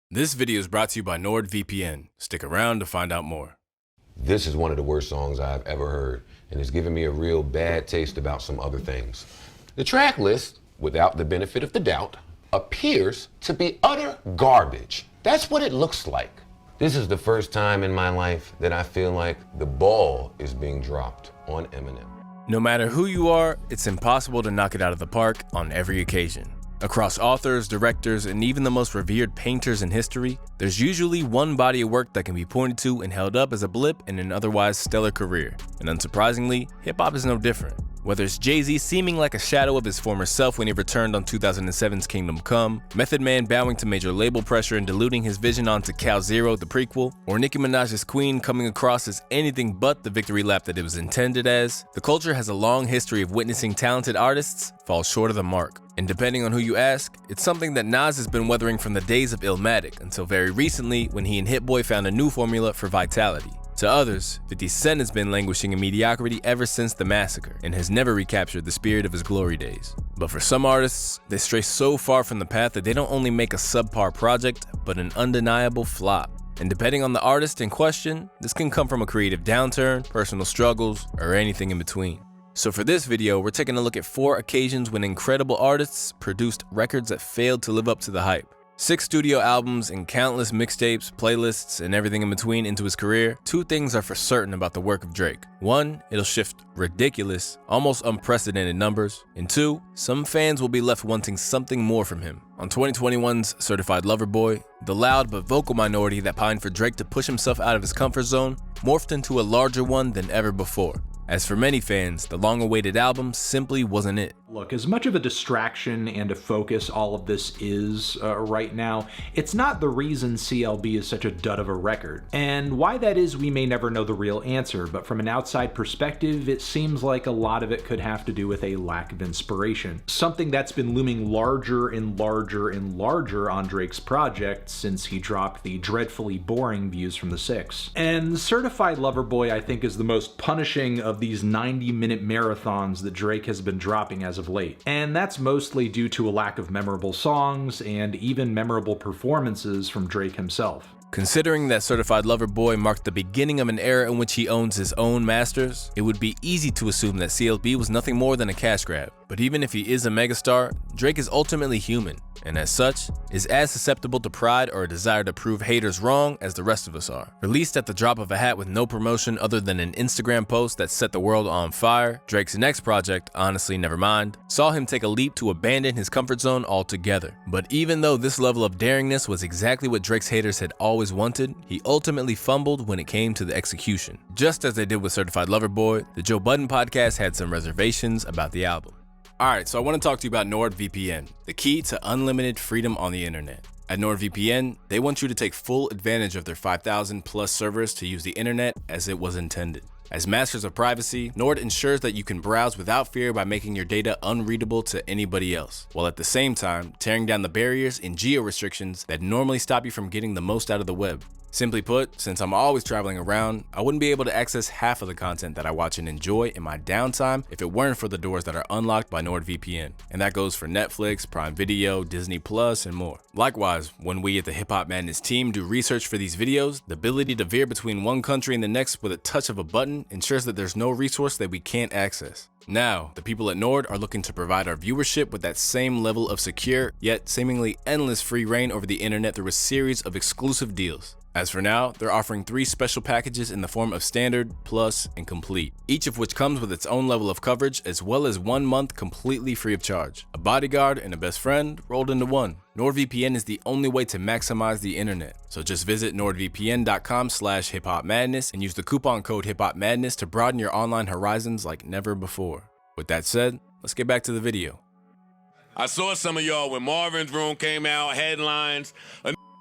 This video is brought to you by NordVPN. Stick around to find out more. This is one of the worst songs I've ever heard, and it's given me a real bad taste about some other things. The track list, without the benefit of the doubt, appears to be utter garbage. That's what it looks like. This is the first time in my life that I feel like the ball is being dropped on Eminem. No matter who you are, it's impossible to knock it out of the park on every occasion. Across authors, directors, and even the most revered painters in history, there's usually one body of work that can be pointed to and held up as a blip in an otherwise stellar career. And unsurprisingly, hip-hop is no different. Whether it's Jay-Z seeming like a shadow of his former self when he returned on 2007's Kingdom Come, Method Man bowing to major label pressure and diluting his vision onto Cal Zero, the prequel, or Nicki Minaj's Queen coming across as anything but the victory lap that it was intended as, the culture has a long history of witnessing talented artists fall short of the mark. And depending on who you ask, it's something that Nas has been weathering from the days of Illmatic until very recently when he and Hit Boy found a new formula for vitality. To others, 50 Cent has been languishing in mediocrity ever since The Massacre and has never recaptured the spirit of his glory days. But for some artists, they stray so far from the path that they don't only make a subpar project, but an undeniable flop. And depending on the artist in question, this can come from a creative downturn, personal struggles, or anything in between. So for this video, we're taking a look at 4 occasions when incredible artists produced records that failed to live up to the hype. 6 studio albums and countless mixtapes, playlists, and everything in between into his career, 2 things are for certain about the work of Drake. 1, it'll shift ridiculous, almost unprecedented numbers, and 2, some fans will be left wanting something more from him. On 2021's Certified Lover Boy, the loud but vocal minority that pined for Drake to push himself out of his comfort zone morphed into a larger one than ever before. As for many fans, the long-awaited album simply wasn't it. Look, as much of a distraction and a focus all of this is right now, it's not the reason CLB is such a dud of a record. And why that is, we may never know the real answer, but from an outside perspective, it seems like a lot of it could have to do with a lack of inspiration. Something that's been looming larger and larger and larger on Drake's project since he dropped the dreadfully boring Views from the Six. And Certified Lover Boy, I think, is the most punishing of these 90-minute marathons that Drake has been dropping as of late. And that's mostly due to a lack of memorable songs and even memorable performances from Drake himself. Considering that Certified Lover Boy marked the beginning of an era in which he owns his own masters, it would be easy to assume that CLB was nothing more than a cash grab. But even if he is a megastar, Drake is ultimately human, and as such, is as susceptible to pride or a desire to prove haters wrong as the rest of us are. Released at the drop of a hat with no promotion other than an Instagram post that set the world on fire, Drake's next project, Honestly Nevermind, saw him take a leap to abandon his comfort zone altogether. But even though this level of daringness was exactly what Drake's haters had always wanted, he ultimately fumbled when it came to the execution. Just as they did with Certified Lover Boy, the Joe Budden podcast had some reservations about the album. Alright, so I want to talk to you about NordVPN, the key to unlimited freedom on the internet. At NordVPN, they want you to take full advantage of their 5,000 plus servers to use the internet as it was intended. As masters of privacy, Nord ensures that you can browse without fear by making your data unreadable to anybody else, while at the same time tearing down the barriers and geo-restrictions that normally stop you from getting the most out of the web. Simply put, since I'm always traveling around, I wouldn't be able to access half of the content that I watch and enjoy in my downtime if it weren't for the doors that are unlocked by NordVPN. And that goes for Netflix, Prime Video, Disney Plus, and more. Likewise, when we at the HipHopMadness team do research for these videos, the ability to veer between one country and the next with a touch of a button ensures that there's no resource that we can't access. Now, the people at Nord are looking to provide our viewership with that same level of secure, yet seemingly endless free reign over the internet through a series of exclusive deals. As for now, they're offering 3 special packages in the form of Standard, Plus, and Complete, each of which comes with its own level of coverage as well as 1 month completely free of charge. A bodyguard and a best friend rolled into one. NordVPN is the only way to maximize the internet. So just visit nordvpn.com/hiphopmadness and use the coupon code hiphopmadness to broaden your online horizons like never before. With that said, let's get back to the video. I saw some of y'all when Marvin's Room came out, headlines,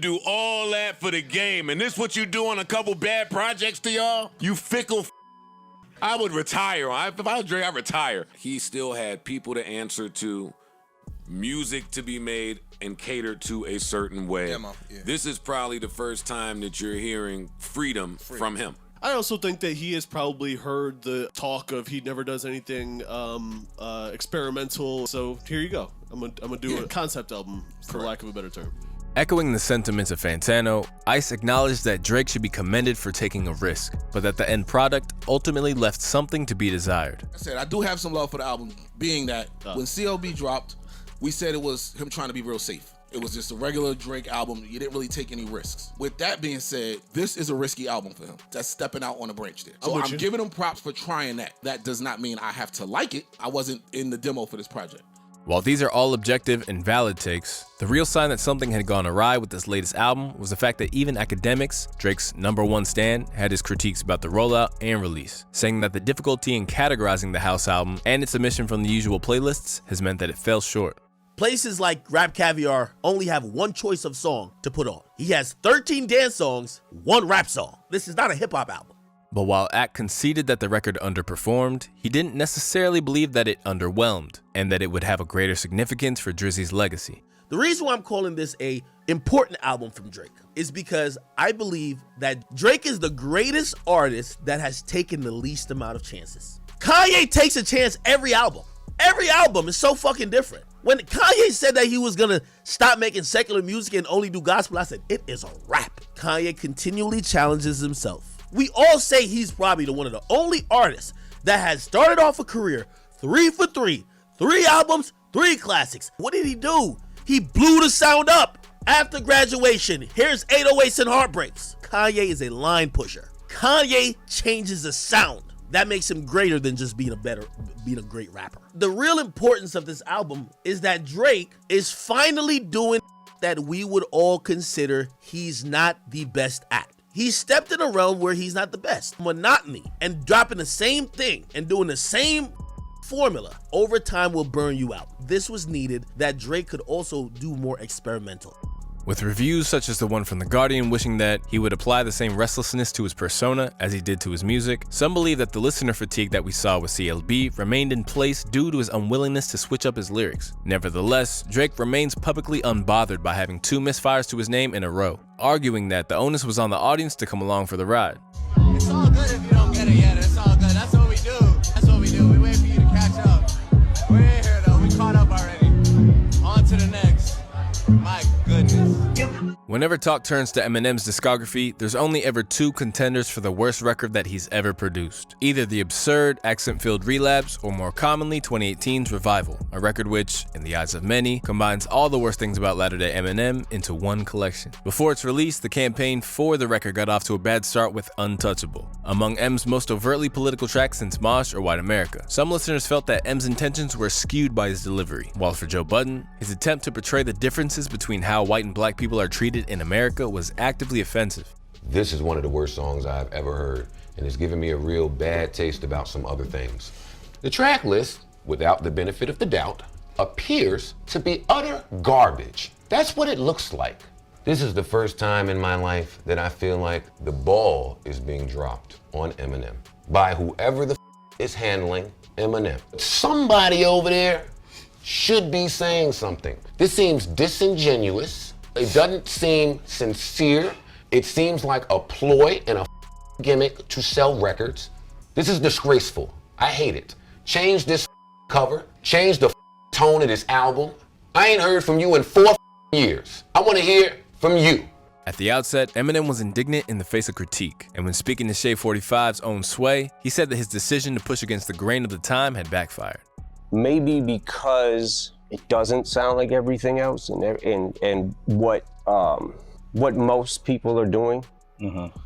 do all that for the game, and this what you do on a couple bad projects to y'all? You fickle I would retire. If I was Drake, I'd retire. He still had people to answer to, music to be made and catered to a certain way. Yeah. This is probably the first time that you're hearing freedom from him. I also think that he has probably heard the talk of he never does anything experimental. So here you go. I'm gonna do a concept album, for lack of a better term. Echoing the sentiments of Fantano, Ice acknowledged that Drake should be commended for taking a risk, but that the end product ultimately left something to be desired. I said I do have some love for the album, being that when CLB dropped, we said it was him trying to be real safe. It was just a regular Drake album. You didn't really take any risks. With that being said, this is a risky album for him. That's stepping out on a branch there. So I'm giving him props for trying that. That does not mean I have to like it. I wasn't in the demo for this project. While these are all objective and valid takes, the real sign that something had gone awry with this latest album was the fact that even academics, Drake's #1 stan, had his critiques about the rollout and release, saying that the difficulty in categorizing the House album and its omission from the usual playlists has meant that it fell short. Places like Rap Caviar only have one choice of song to put on. He has 13 dance songs, 1 rap song. This is not a hip-hop album. But while Ack conceded that the record underperformed, he didn't necessarily believe that it underwhelmed, and that it would have a greater significance for Drizzy's legacy. The reason why I'm calling this a important album from Drake is because I believe that Drake is the greatest artist that has taken the least amount of chances. Kanye takes a chance every album. Every album is so fucking different. When Kanye said that he was gonna stop making secular music and only do gospel, I said, it is a wrap. Kanye continually challenges himself. We all say he's probably one of the only artists that has started off a career 3 for 3, 3 albums, 3 classics. What did he do? He blew the sound up. After graduation, here's 808s and Heartbreaks. Kanye is a line pusher. Kanye changes the sound. That makes him greater than just being a great rapper. The real importance of this album is that Drake is finally doing that we would all consider he's not the best at. He stepped in a realm where he's not the best. Monotony and dropping the same thing and doing the same formula over time will burn you out. This was needed that Drake could also do more experimental. With reviews such as the one from The Guardian wishing that he would apply the same restlessness to his persona as he did to his music, some believe that the listener fatigue that we saw with CLB remained in place due to his unwillingness to switch up his lyrics. Nevertheless, Drake remains publicly unbothered by having 2 misfires to his name in a row, arguing that the onus was on the audience to come along for the ride. It's all good if you don't get it yet, it's all good. That's what we do. That's what we do. We wait for you to catch up. We're in here though, we caught up already. On to the next. My goodness. Whenever talk turns to Eminem's discography, there's only ever 2 contenders for the worst record that he's ever produced. Either the absurd, accent-filled Relapse, or more commonly 2018's Revival, a record which, in the eyes of many, combines all the worst things about latter-day Eminem into one collection. Before its release, the campaign for the record got off to a bad start with Untouchable, among M's most overtly political tracks since Mosh or White America. Some listeners felt that M's intentions were skewed by his delivery, while for Joe Budden, his attempt to portray the differences between how white and black people are treated in America was actively offensive. This is one of the worst songs I've ever heard, and it's given me a real bad taste about some other things. The track list, without the benefit of the doubt, appears to be utter garbage. That's what it looks like. This is the first time in my life that I feel like the ball is being dropped on Eminem by whoever the is handling Eminem. Somebody over there should be saying something. This seems disingenuous. It doesn't seem sincere. It seems like a ploy and a gimmick to sell records. This is disgraceful. I hate it. Change this cover. Change the tone of this album. I ain't heard from you in 4 years. I want to hear from you. At the outset, Eminem was indignant in the face of critique, and when speaking to Shade 45's own Sway, he said that his decision to push against the grain of the time had backfired. Maybe because it doesn't sound like everything else, and what most people are doing.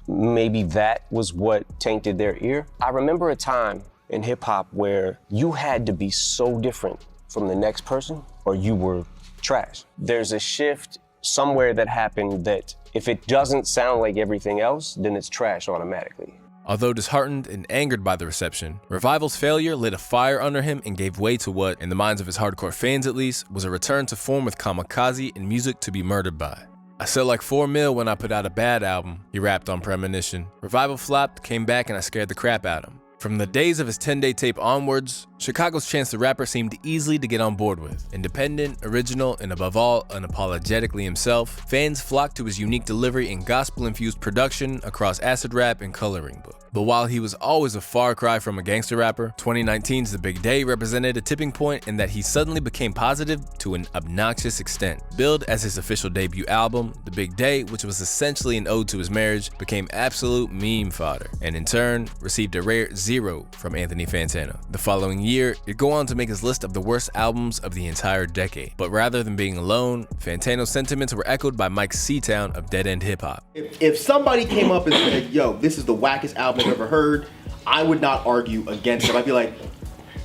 Maybe that was what tainted their ear. I remember a time in hip hop where you had to be so different from the next person or you were trash. There's a shift somewhere that happened that if it doesn't sound like everything else, then it's trash automatically. Although disheartened and angered by the reception, Revival's failure lit a fire under him and gave way to what, in the minds of his hardcore fans at least, was a return to form with Kamikaze and music to be murdered by. I sell like 4 mil when I put out a bad album, he rapped on Premonition. Revival flopped, came back, and I scared the crap out of him. From the days of his 10-day tape onwards, Chicago's Chance the Rapper seemed easily to get on board with. Independent, original, and above all, unapologetically himself, fans flocked to his unique delivery and gospel-infused production across acid rap and coloring book. But while he was always a far cry from a gangster rapper, 2019's The Big Day represented a tipping point in that he suddenly became positive to an obnoxious extent. Billed as his official debut album, The Big Day, which was essentially an ode to his marriage, became absolute meme fodder, and in turn, received a rare 0 from Anthony Fantano. The following year, it'd go on to make his list of the worst albums of the entire decade. But rather than being alone, Fantano's sentiments were echoed by Mike Seatown of Dead End Hip Hop. If somebody came up and said, yo, this is the wackest album I've ever heard, I would not argue against it. I'd be like,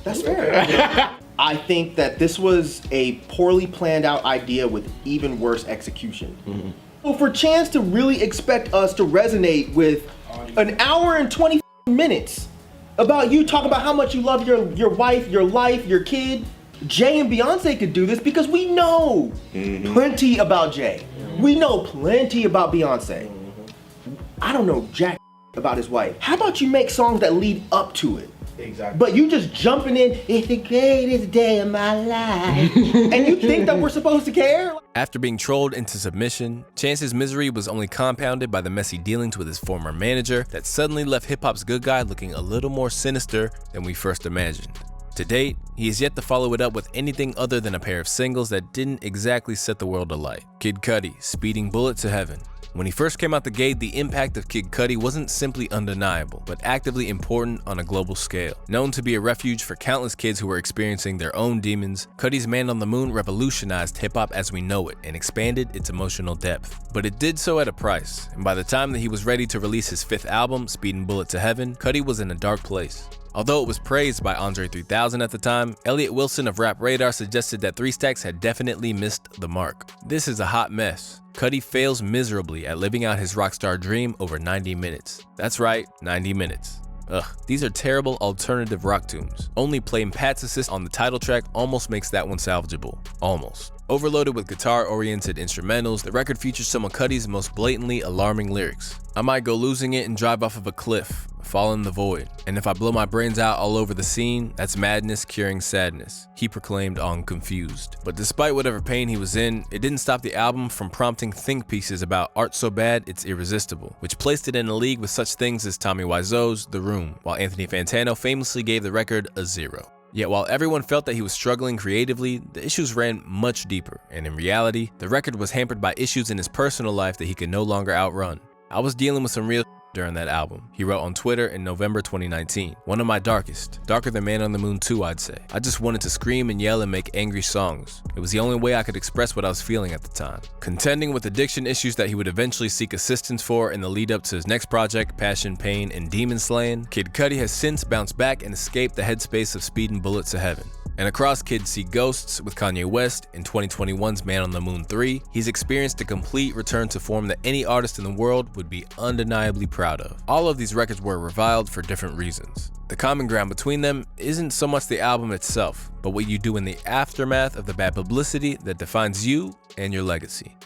that's fair. I think that this was a poorly planned out idea with even worse execution. Well, for Chance to really expect us to resonate with an hour and 20 minutes about you talking about how much you love your wife, your life, your kid, Jay and Beyonce could do this because we know plenty about Jay. We know plenty about Beyonce. I don't know jack about his wife. How about you make songs that lead up to it? Exactly. But you just jumping in, it's the greatest day of my life. And you think that we're supposed to care? After being trolled into submission, Chance's misery was only compounded by the messy dealings with his former manager that suddenly left hip-hop's good guy looking a little more sinister than we first imagined. To date, he has yet to follow it up with anything other than a pair of singles that didn't exactly set the world alight. Kid Cudi, Speeding Bullet to Heaven. When he first came out the gate, the impact of Kid Cudi wasn't simply undeniable, but actively important on a global scale. Known to be a refuge for countless kids who were experiencing their own demons, Cudi's Man on the Moon revolutionized hip-hop as we know it and expanded its emotional depth. But it did so at a price, and by the time that he was ready to release his 5th album, Speeding Bullet to Heaven, Cudi was in a dark place. Although it was praised by Andre 3000 at the time, Elliot Wilson of Rap Radar suggested that 3 Stacks had definitely missed the mark. This is a hot mess. Cudi fails miserably at living out his rockstar dream over 90 minutes. That's right, 90 minutes. Ugh, these are terrible alternative rock tunes. Only playing Pat's assist on the title track almost makes that one salvageable. Almost. Overloaded with guitar-oriented instrumentals, the record features some of Cudi's most blatantly alarming lyrics. I might go losing it and drive off of a cliff, fall in the void. And if I blow my brains out all over the scene, that's madness curing sadness, he proclaimed on Confused. But despite whatever pain he was in, it didn't stop the album from prompting think pieces about art so bad it's irresistible, which placed it in a league with such things as Tommy Wiseau's The Room, while Anthony Fantano famously gave the record a 0. Yet while everyone felt that he was struggling creatively, the issues ran much deeper, and in reality, the record was hampered by issues in his personal life that he could no longer outrun. I was dealing with some real during that album, he wrote on Twitter in November 2019. One of my darkest, darker than Man on the Moon 2, I'd say. I just wanted to scream and yell and make angry songs. It was the only way I could express what I was feeling at the time. Contending with addiction issues that he would eventually seek assistance for in the lead up to his next project, Passion, Pain, and Demon Slaying, Kid Cudi has since bounced back and escaped the headspace of Speeding Bullet to Heaven. And across Kids See Ghosts with Kanye West in 2021's Man on the Moon 3, he's experienced a complete return to form that any artist in the world would be undeniably proud of. All of these records were reviled for different reasons. The common ground between them isn't so much the album itself, but what you do in the aftermath of the bad publicity that defines you and your legacy.